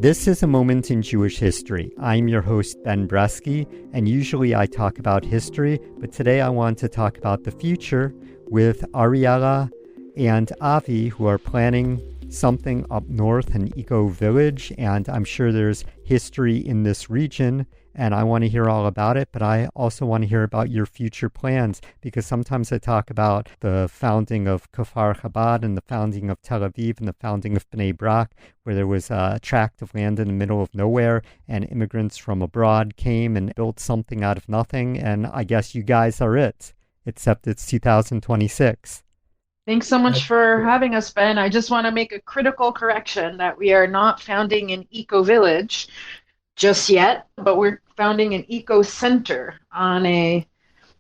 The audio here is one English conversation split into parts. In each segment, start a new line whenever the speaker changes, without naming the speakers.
This is a moment in Jewish history. I'm your host, Ben Bresky, and usually I talk about history, but today I want to talk about the future with Ariella and Avi, who are planning something up north, an eco village, and I'm sure there's history in this region, and I want to hear all about it, but I also want to hear about your future plans, because sometimes I talk about the founding of Kfar Chabad and the founding of Tel Aviv and the founding of Bnei Brak, where there was a tract of land in the middle of nowhere, and immigrants from abroad came and built something out of nothing, and I guess you guys are it, except it's 2026.
Thanks so much for having us, Ben. I just want to make a critical correction that we are not founding an eco village just yet, but we're founding an eco center on a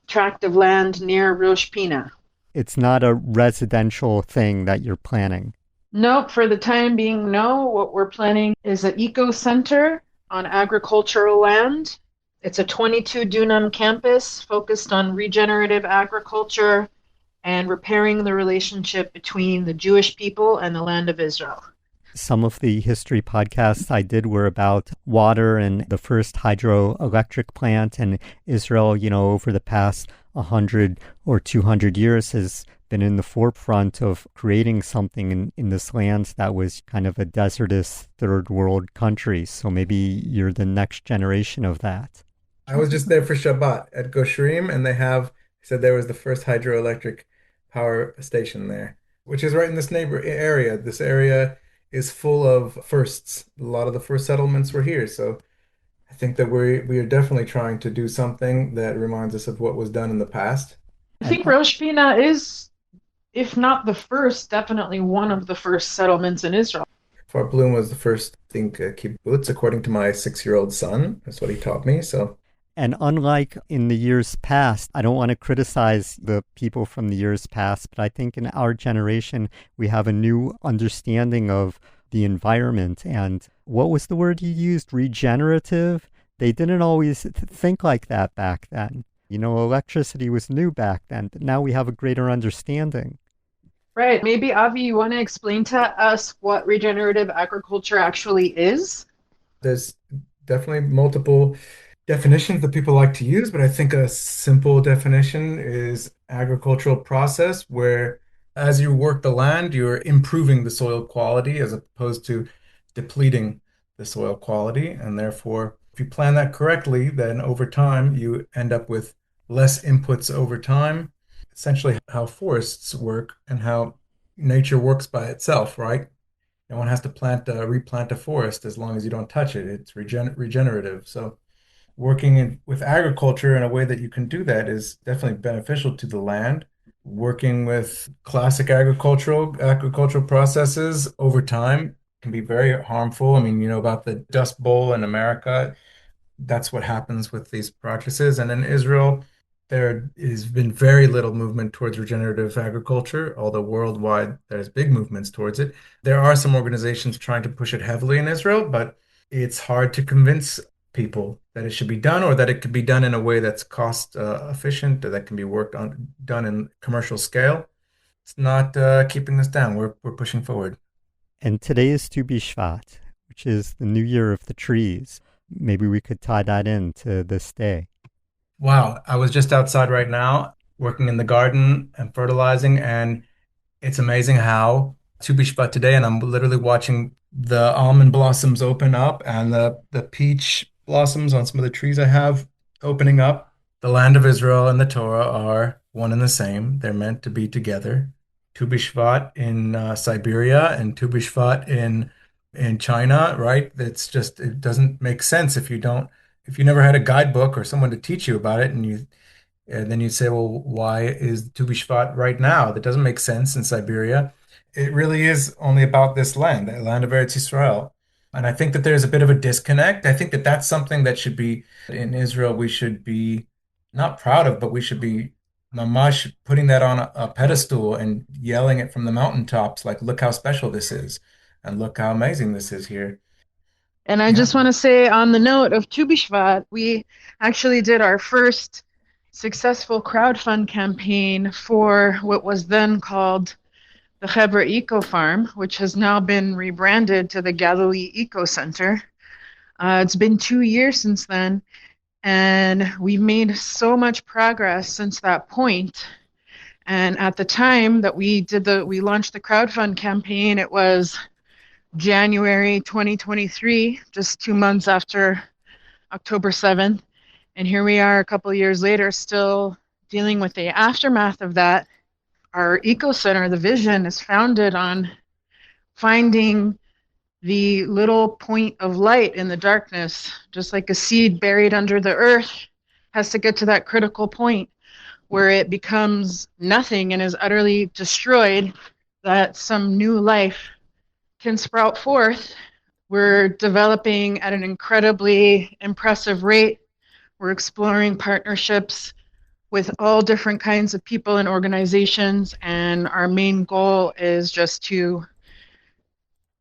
tract of land near Rosh Pina.
It's not a residential thing that you're planning.
No, for the time being, no. What we're planning is an eco center on agricultural land. It's a 22 dunam campus focused on regenerative agriculture and repairing the relationship between the Jewish people and the land of Israel.
Some of the history podcasts I did were about water and the first hydroelectric plant, and Israel, over the past 100 or 200 years has been in the forefront of creating something in this land that was kind of a desertous third world country. So maybe you're the next generation of that.
I was just there for Shabbat at Gosherim, and they said there was the first hydroelectric power station there, which is right in this area. This area is full of firsts. A lot of the first settlements were here. So I think that we are definitely trying to do something that reminds us of what was done in the past.
I think Rosh Pina is, if not the first, definitely one of the first settlements in Israel.
Far Bloom was the first, I think, kibbutz, according to my 6-year-old son. That's what he taught me.
And unlike in the years past, I don't want to criticize the people from the years past, but I think in our generation, we have a new understanding of the environment. And what was the word you used? Regenerative? They didn't always think like that back then. Electricity was new back then, but now we have a greater understanding.
Right. Maybe, Avi, you want to explain to us what regenerative agriculture actually is?
There's definitely multiple definitions that people like to use, but I think a simple definition is agricultural process where as you work the land, you're improving the soil quality as opposed to depleting the soil quality. And therefore, if you plan that correctly, then over time, you end up with less inputs over time. Essentially how forests work and how nature works by itself, right? No one has to replant a forest as long as you don't touch it. It's regenerative. So working with agriculture in a way that you can do that is definitely beneficial to the land. Working with classic agricultural processes over time can be very harmful. I mean, about the Dust Bowl in America, that's what happens with these practices. And in Israel, there has been very little movement towards regenerative agriculture, although worldwide there's big movements towards it. There are some organizations trying to push it heavily in Israel, but it's hard to convince people that it should be done or that it could be done in a way that's cost efficient or that can be done in commercial scale. It's not keeping us down. We're pushing forward.
And today is Tu Bishvat, which is the new year of the trees. Maybe we could tie that into this day.
Wow. I was just outside right now working in the garden and fertilizing, and it's amazing how Tu Bishvat today, and I'm literally watching the almond blossoms open up and the peach blossoms on some of the trees I have opening up. The land of Israel and the Torah are one and the same. They're meant to be together. Tu Bishvat in Siberia and Tu Bishvat in China, right? It doesn't make sense if you never had a guidebook or someone to teach you about it, and then you'd say, well, why is Tu Bishvat right now? That doesn't make sense in Siberia. It really is only about this land, the land of Eretz Yisrael. And I think that there's a bit of a disconnect. I think that that's something that should be in Israel, we should be not proud of, but we should be mamash putting that on a pedestal and yelling it from the mountaintops, like, look how special this is and look how amazing this is here.
And I just want to say, on the note of Tu Bishvat, we actually did our first successful crowdfund campaign for what was then called the Hebra Eco Farm, which has now been rebranded to the Galilee Eco Center. It's been 2 years since then, and we've made so much progress since that point. And at the time that we launched the crowdfund campaign, it was January 2023, just 2 months after October 7th. And here we are a couple of years later, still dealing with the aftermath of that. Our Eco Center, the vision, is founded on finding the little point of light in the darkness, just like a seed buried under the earth has to get to that critical point where it becomes nothing and is utterly destroyed, that some new life can sprout forth. We're developing at an incredibly impressive rate. We're exploring partnerships with all different kinds of people and organizations, and our main goal is just to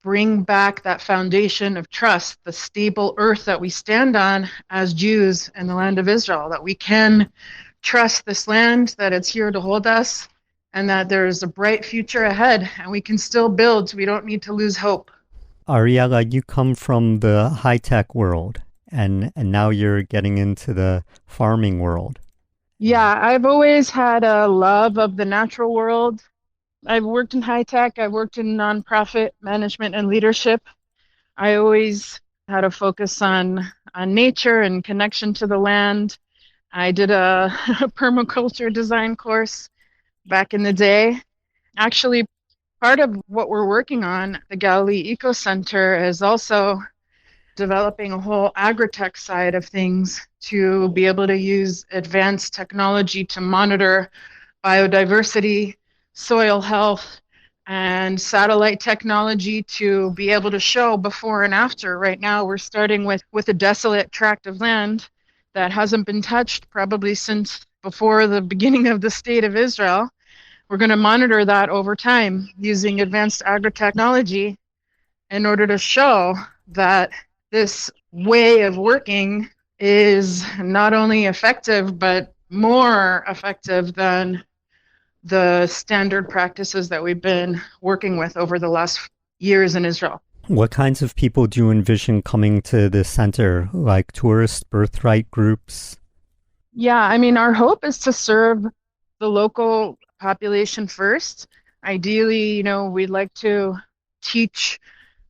bring back that foundation of trust, the stable earth that we stand on as Jews in the land of Israel, that we can trust this land, that it's here to hold us, and that there's a bright future ahead, and we can still build, so we don't need to lose hope.
Ariella, you come from the high-tech world, and now you're getting into the farming world.
Yeah, I've always had a love of the natural world. I've worked in high tech, I've worked in nonprofit management and leadership. I always had a focus on nature and connection to the land. I did a permaculture design course back in the day. Actually, part of what we're working on, the Galilee Eco Center, is also developing a whole agri-tech side of things to be able to use advanced technology to monitor biodiversity, soil health, and satellite technology to be able to show before and after. Right now, we're starting with a desolate tract of land that hasn't been touched probably since before the beginning of the state of Israel. We're going to monitor that over time using advanced agri-technology in order to show that this way of working is not only effective, but more effective than the standard practices that we've been working with over the last years in Israel.
What kinds of people do you envision coming to the center, like tourist birthright groups?
Yeah, I mean, our hope is to serve the local population first. Ideally, we'd like to teach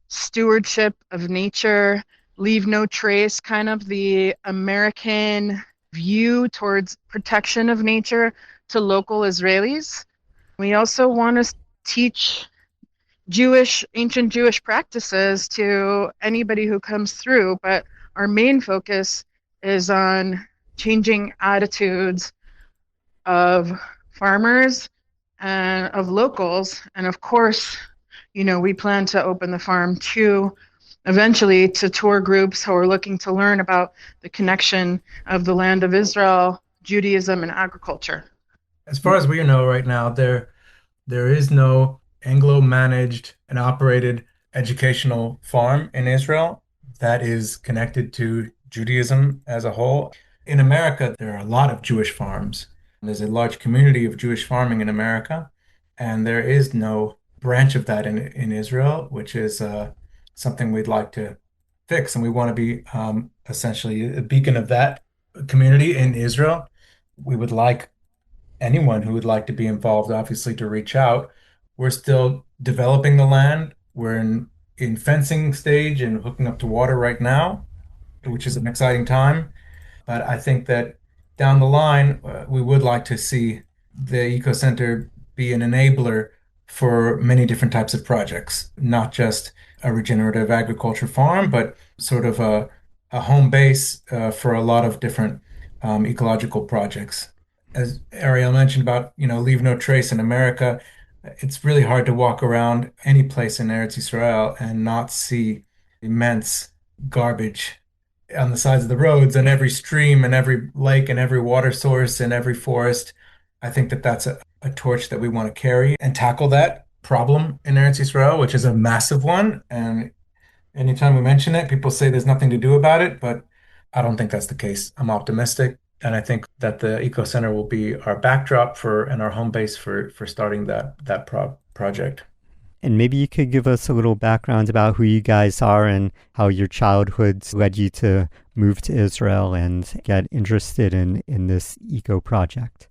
stewardship of nature, leave no trace, kind of the American view towards protection of nature to local Israelis. We also want to teach ancient Jewish practices to anybody who comes through, but our main focus is on changing attitudes of farmers and of locals. And of course, we plan to open the farm eventually to tour groups who are looking to learn about the connection of the land of Israel, Judaism, and agriculture.
As far as we know right now, there is no Anglo-managed and operated educational farm in Israel that is connected to Judaism as a whole. In America, there are a lot of Jewish farms. There's a large community of Jewish farming in America, and there is no branch of that in Israel, which is something we'd like to fix. And we want to be essentially a beacon of that community in Israel. We would like anyone who would like to be involved, obviously, to reach out. We're still developing the land. We're in fencing stage and hooking up to water right now, which is an exciting time. But I think that down the line, we would like to see the Eco Center be an enabler for many different types of projects, not just a regenerative agriculture farm, but sort of a home base for a lot of different ecological projects. As Ariel mentioned about, leave no trace in America, it's really hard to walk around any place in Eretz Israel and not see immense garbage on the sides of the roads and every stream and every lake and every water source and every forest. I think that that's a torch that we want to carry and tackle that problem in Eretz Israel, which is a massive one. And anytime we mention it, people say there's nothing to do about it, but I don't think that's the case. I'm optimistic. And I think that the Eco Center will be our backdrop and our home base for starting that project.
And maybe you could give us a little background about who you guys are and how your childhoods led you to move to Israel and get interested in this eco project.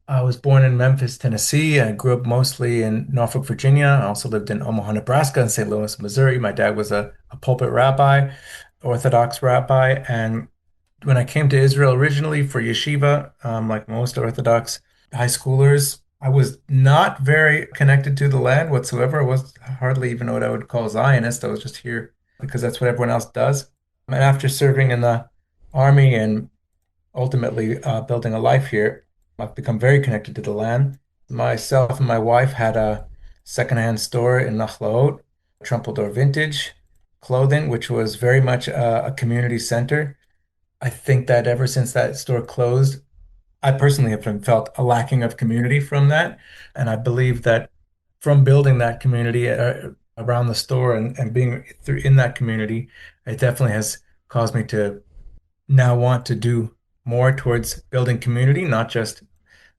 I was born in Memphis, Tennessee. I grew up mostly in Norfolk, Virginia. I also lived in Omaha, Nebraska, and St. Louis, Missouri. My dad was a pulpit rabbi, Orthodox rabbi. And when I came to Israel originally for yeshiva, like most Orthodox high schoolers, I was not very connected to the land whatsoever. I was hardly even what I would call Zionist. I was just here because that's what everyone else does. And after serving in the army and ultimately building a life here, I've become very connected to the land. Myself and my wife had a secondhand store in Nachlaot, Trumpeldor Vintage Clothing, which was very much a community center. I think that ever since that store closed, I personally have felt a lacking of community from that. And I believe that from building that community around the store and being in that community, it definitely has caused me to now want to do more towards building community, not just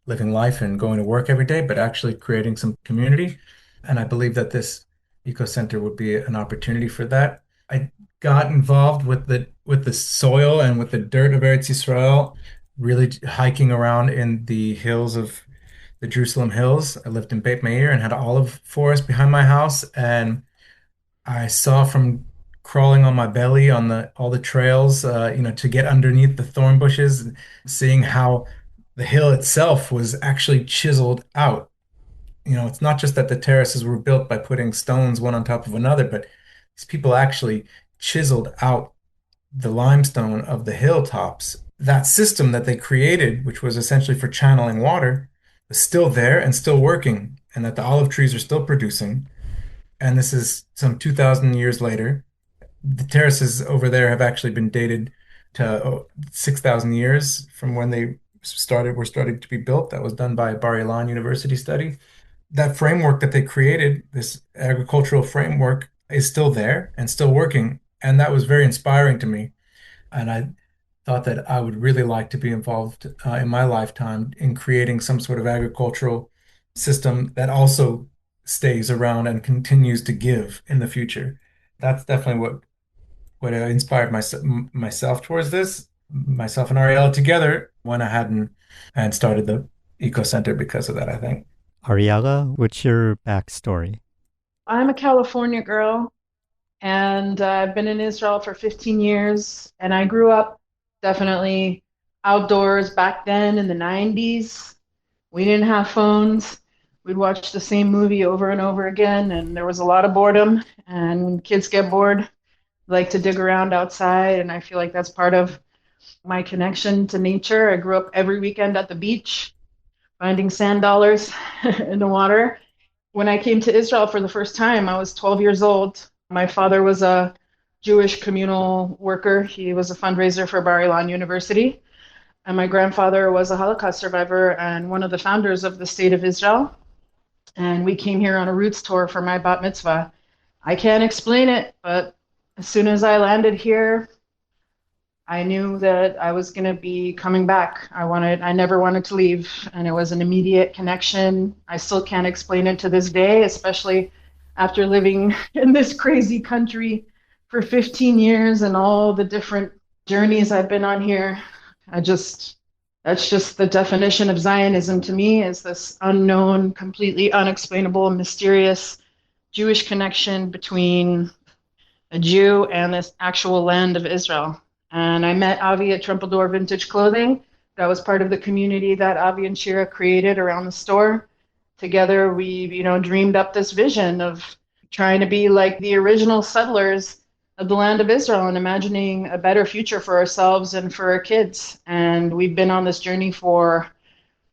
living life and going to work every day, but actually creating some community. And I believe that this eco center would be an opportunity for that. I got involved with the soil and with the dirt of Eretz Yisrael, really hiking around in the hills of the Jerusalem hills. I lived in Beit Meir and had an olive forest behind my house, and I saw from crawling on my belly on the all the trails, to get underneath the thorn bushes, seeing how the hill itself was actually chiseled out. It's not just that the terraces were built by putting stones one on top of another, but these people actually chiseled out the limestone of the hilltops. That system that they created, which was essentially for channeling water, is still there and still working, and that the olive trees are still producing. And this is some 2,000 years later. The terraces over there have actually been dated to 6,000 years from when they were starting to be built. That was done by a Bar Ilan University study. That framework that they created, this agricultural framework, is still there and still working. And that was very inspiring to me. And I thought that I would really like to be involved in my lifetime in creating some sort of agricultural system that also stays around and continues to give in the future. That's definitely what inspired myself towards this. Myself and Ariella together went ahead and started the Eco Center because of that, I think.
Ariella, what's your backstory?
I'm a California girl, and I've been in Israel for 15 years, and I grew up definitely outdoors back then in the 90s. We didn't have phones. We'd watch the same movie over and over again, and there was a lot of boredom. And when kids get bored, they like to dig around outside, and I feel like that's part of my connection to nature. I grew up every weekend at the beach, finding sand dollars in the water. When I came to Israel for the first time, I was 12 years old. My father was a Jewish communal worker. He was a fundraiser for Bar Ilan University. And my grandfather was a Holocaust survivor and one of the founders of the state of Israel. And we came here on a roots tour for my bat mitzvah. I can't explain it, but as soon as I landed here, I knew that I was going to be coming back. I never wanted to leave, and it was an immediate connection. I still can't explain it to this day, especially after living in this crazy country for 15 years and all the different journeys I've been on here. That's just the definition of Zionism to me, is this unknown, completely unexplainable, mysterious Jewish connection between a Jew and this actual land of Israel. And I met Avi at Trumpeldor Vintage Clothing. That was part of the community that Avi and Shira created around the store. Together, we, dreamed up this vision of trying to be like the original settlers of the land of Israel and imagining a better future for ourselves and for our kids. And we've been on this journey for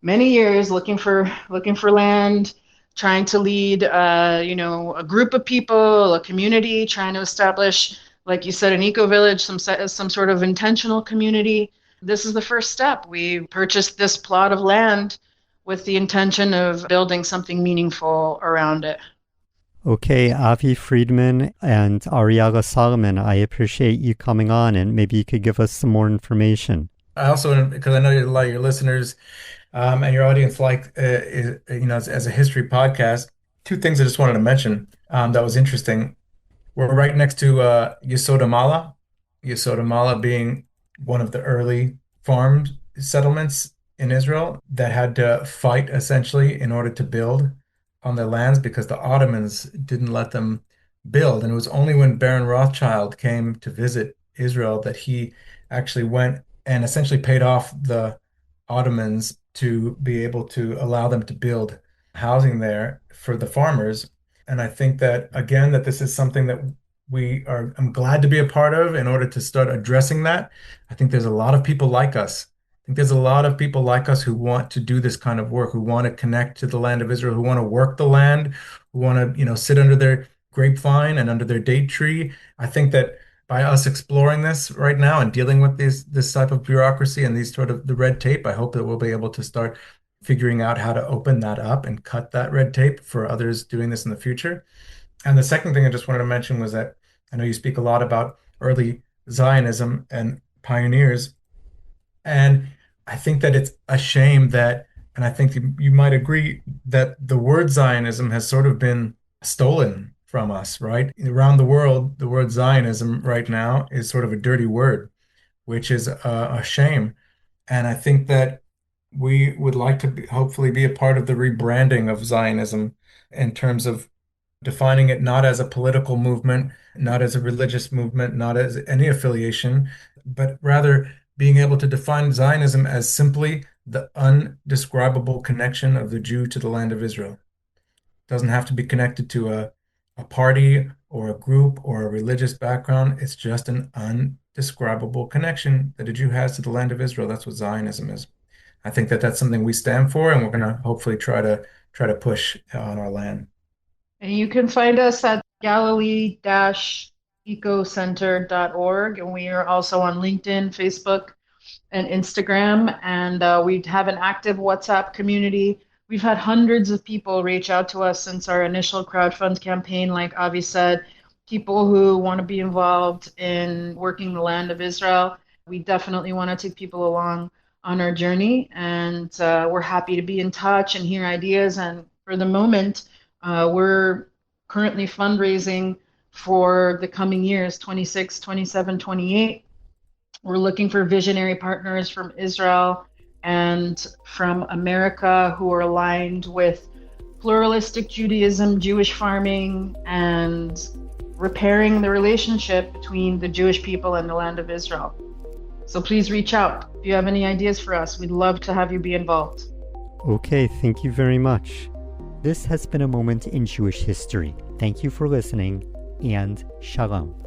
many years, looking for land, trying to lead, a group of people, a community, trying to establish, like you said, an eco-village, some sort of intentional community. This is the first step. We purchased this plot of land with the intention of building something meaningful around it.
Okay, Avi Friedman and Ariella Solomon, I appreciate you coming on, and maybe you could give us some more information.
I also, because I know a lot of your listeners and your audience as a history podcast, Two things I just wanted to mention that was interesting. We're right next to Yesodamala. Yesodamala being one of the early farm settlements in Israel that had to fight essentially in order to build on their lands because the Ottomans didn't let them build. And it was only when Baron Rothschild came to visit Israel that he actually went and essentially paid off the Ottomans to be able to allow them to build housing there for the farmers. And I think that again, that this is something that I'm glad to be a part of in order to start addressing that. I think there's a lot of people like us. I think there's a lot of people like us who want to do this kind of work, who want to connect to the land of Israel, who want to work the land, who want to, sit under their grapevine and under their date tree. I think that by us exploring this right now and dealing with this type of bureaucracy and these sort of the red tape, I hope that we'll be able to start figuring out how to open that up and cut that red tape for others doing this in the future. And the second thing I just wanted to mention was that I know you speak a lot about early Zionism and pioneers. And I think that it's a shame that, and I think you might agree, that the word Zionism has sort of been stolen from us, right? Around the world, the word Zionism right now is sort of a dirty word, which is a shame. And I think that we would like to hopefully be a part of the rebranding of Zionism in terms of defining it not as a political movement, not as a religious movement, not as any affiliation, but rather being able to define Zionism as simply the undescribable connection of the Jew to the land of Israel. It doesn't have to be connected to a party or a group or a religious background. It's just an undescribable connection that a Jew has to the land of Israel. That's what Zionism is. I think that that's something we stand for, and we're going to hopefully try to push on our land.
And you can find us at Galilee-ecocenter.org. And we are also on LinkedIn, Facebook, and Instagram. And we have an active WhatsApp community. We've had hundreds of people reach out to us since our initial crowdfund campaign, like Avi said, people who want to be involved in working the land of Israel. We definitely want to take people along on our journey. And we're happy to be in touch and hear ideas. And for the moment, we're currently fundraising for the coming years, 26, 27, 28. We're looking for visionary partners from Israel and from America who are aligned with pluralistic Judaism, Jewish farming, and repairing the relationship between the Jewish people and the land of Israel. So please reach out. If you have any ideas for us, we'd love to have you be involved.
Okay, thank you very much. This has been a moment in Jewish history. Thank you for listening, and Shalom.